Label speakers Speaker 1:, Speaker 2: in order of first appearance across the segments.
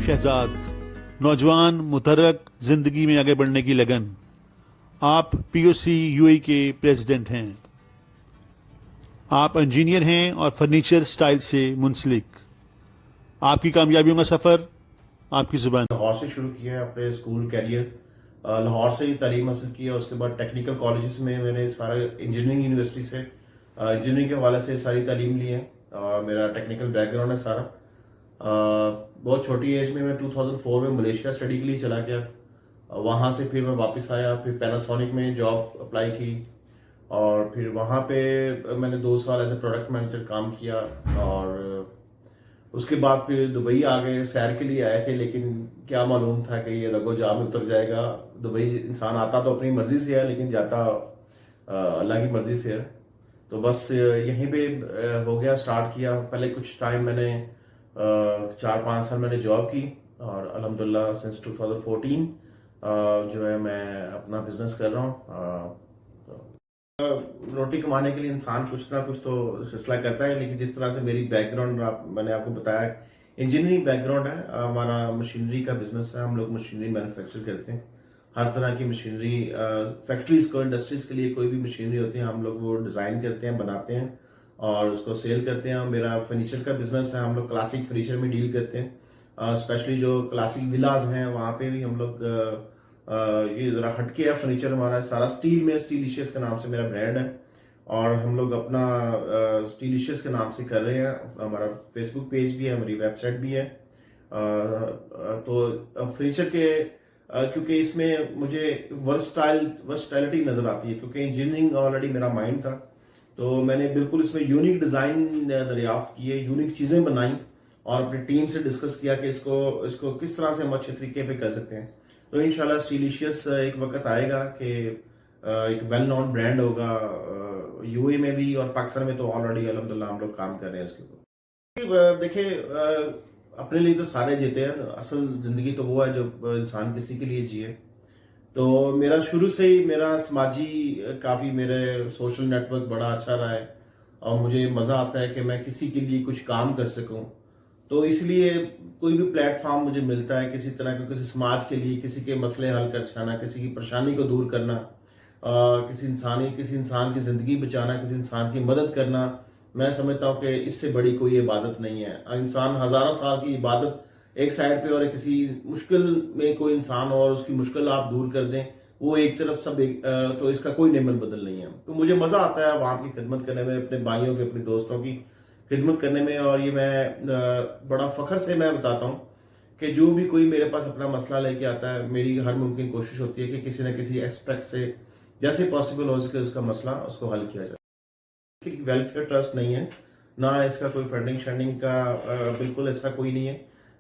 Speaker 1: शहजाद, नौजवान मुतहर्रिक जिंदगी में आगे बढ़ने की लगन। आप पीओसी यूएई के प्रेसिडेंट हैं। आप इंजीनियर हैं और फर्नीचर स्टाइल से मुंसलिक। आपकी कामयाबियों का सफ़र आपकी ज़ुबान।
Speaker 2: लाहौर से शुरू किया है अपने स्कूल कैरियर। लाहौर से ही तालीम हासिल किया, उसके बाद टेक्निकल कॉलेजेस में मैंने सारा इंजीनियरिंग यूनिवर्सिटी से इंजीनियरिंग के हवाले से सारी तालीम ली है और मेरा टेक्निकल बैकग्राउंड है सारा। बहुत छोटी एज में मैं 2004 में मलेशिया स्टडी के लिए चला गया। वहाँ से फिर मैं वापस आया, फिर पैनासोनिक में जॉब अप्लाई की और फिर वहाँ पे मैंने 2 साल एज ए प्रोडक्ट मैनेजर काम किया और उसके बाद फिर दुबई आ गए। सैर के लिए आए थे, लेकिन क्या मालूम था कि ये रगो जाम उतर जाएगा। दुबई इंसान आता तो अपनी मर्जी से है, लेकिन जाता अल्लाह की मर्जी से है। तो बस यहीं पे हो गया, स्टार्ट किया। पहले कुछ टाइम मैंने 4-5 साल मैंने जॉब की और अल्हम्दुलिल्लाह सिंस 2014 जो है मैं अपना बिजनेस कर रहा हूँ। रोटी कमाने के लिए इंसान कुछ ना कुछ तो सिलसिला करता है, लेकिन जिस तरह से मेरी बैकग्राउंड मैंने आपको बताया, इंजीनियरिंग बैकग्राउंड है। हमारा मशीनरी का बिजनेस है, हम लोग मशीनरी मैन्युफैक्चर करते हैं। हर तरह की मशीनरी फैक्ट्रीज को, इंडस्ट्रीज के लिए कोई भी मशीनरी होती है हम लोग वो डिज़ाइन करते हैं, बनाते हैं और उसको सेल करते हैं। मेरा फर्नीचर का बिजनेस है, हम लोग क्लासिक फर्नीचर में डील करते हैं। स्पेशली जो क्लासिक विलाज हैं वहाँ पे भी हम लोग ये ज़रा हटके है फर्नीचर हमारा सारा स्टील में। स्टीलिशियस के नाम से मेरा ब्रांड है और हम लोग अपना स्टीलिशियस के नाम से कर रहे हैं। हमारा फेसबुक पेज भी है, हमारी वेबसाइट भी है। तो फर्नीचर के क्योंकि इसमें मुझे वर्सटैलिटी नज़र आती है, क्योंकि इंजीनियरिंग ऑलरेडी मेरा माइंड था, तो मैंने बिल्कुल इसमें यूनिक डिज़ाइन दरियाफ्त किए, यूनिक चीज़ें बनाई और अपनी टीम से डिस्कस किया कि इसको किस तरह से हम अच्छे तरीके पे कर सकते हैं। तो इंशाल्लाह स्टीलिशियस एक वक्त आएगा कि एक वेल नोन ब्रांड होगा यूए में भी और पाकिस्तान में तो ऑलरेडी अल्हम्दुलिल्लाह हम लोग काम कर रहे हैं इसके ऊपर। देखिए अपने लिए तो सारे जीते हैं, असल जिंदगी तो वो है जो इंसान किसी के लिए जिए। तो मेरा शुरू से ही मेरा समाजी काफ़ी मेरे सोशल नेटवर्क बड़ा अच्छा रहा है और मुझे मज़ा आता है कि मैं किसी के लिए कुछ काम कर सकूं। तो इसलिए कोई भी प्लेटफॉर्म मुझे मिलता है किसी तरह का, किसी समाज के लिए, किसी के मसले हल कर सकाना, किसी की परेशानी को दूर करना, किसी इंसान की ज़िंदगी बचाना, किसी इंसान की मदद करना, मैं समझता हूँ कि इससे बड़ी कोई इबादत नहीं है। इंसान हज़ारों साल की इबादत एक साइड पे और किसी मुश्किल में कोई इंसान और उसकी मुश्किल आप दूर कर दें, वो एक तरफ सब एक, तो इसका कोई नेमन बदल नहीं है। तो मुझे मज़ा आता है वहाँ की खिदमत करने में, अपने भाइयों की, अपने दोस्तों की खिदमत करने में। और ये मैं बड़ा फ़ख्र से मैं बताता हूँ कि जो भी कोई मेरे पास अपना मसला लेके आता है, मेरी हर मुमकिन कोशिश होती है कि किसी न किसी एस्पेक्ट से जैसे पॉसिबल हो सके उसका मसला उसको हल किया जाए। वेलफेयर ट्रस्ट नहीं है, ना इसका कोई फंडिंग शंडिंग का बिल्कुल ऐसा कोई नहीं है।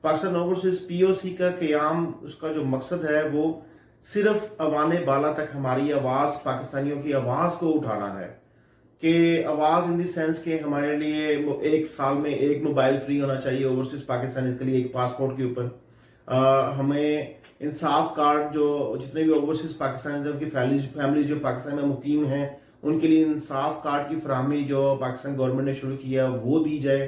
Speaker 2: पाकिस्तान ओवरसीज पीओसी का क़याम, उसका जो मकसद है वो सिर्फ अवाने बाला तक हमारी आवाज़, पाकिस्तानियों की आवाज़ को उठाना है। कि आवाज़ इन दी सेंस के हमारे लिए एक साल में एक मोबाइल फ्री होना चाहिए ओवरसीज पाकिस्तानी के लिए, एक पासपोर्ट के ऊपर। हमें इंसाफ कार्ड, जो जितने भी ओवरसीज पाकिस्तानी उनकी फैमिली जो पाकिस्तान में मुकीम हैं उनके लिए इंसाफ कार्ड की फराहमी जो पाकिस्तान गवर्नमेंट ने शुरू किया वो दी जाए।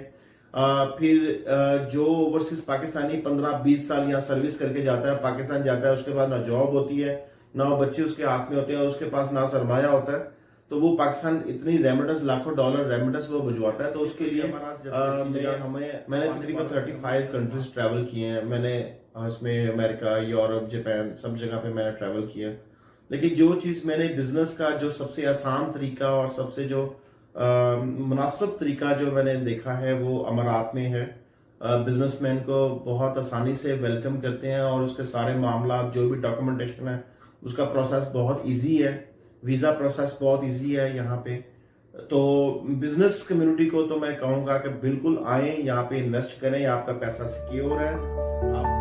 Speaker 2: फिर जो ओवरसीज पाकिस्तानी 15-20 साल यहाँ सर्विस करके जाता है, पाकिस्तान जाता है, उसके बाद ना जॉब होती है, ना वो बच्चे उसके हाथ में होते हैं और उसके पास ना सरमाया होता है, तो वो पाकिस्तान इतनी रेमिटेंस, लाखों डॉलर रेमिटेंस वो भिजवाता है। तो उसके लिए मैंने तकरीबन 35 कंट्रीज ट्रैवल किए हैं। मैंने इसमें अमेरिका, यूरोप, जापान, सब जगह पे मैंने ट्रैवल किया। लेकिन जो चीज़ मैंने बिजनेस का जो सबसे आसान तरीका और सबसे जो मुनासिब तरीका जो मैंने देखा है वो अमारात में है। बिजनेसमैन को बहुत आसानी से वेलकम करते हैं और उसके सारे मामला, जो भी डॉक्यूमेंटेशन है उसका प्रोसेस बहुत इजी है। वीज़ा प्रोसेस बहुत इजी है यहाँ पे। तो बिजनेस कम्युनिटी को तो मैं कहूँगा कि बिल्कुल आएँ, यहाँ पे इन्वेस्ट करें, आपका पैसा सिक्योर है। आप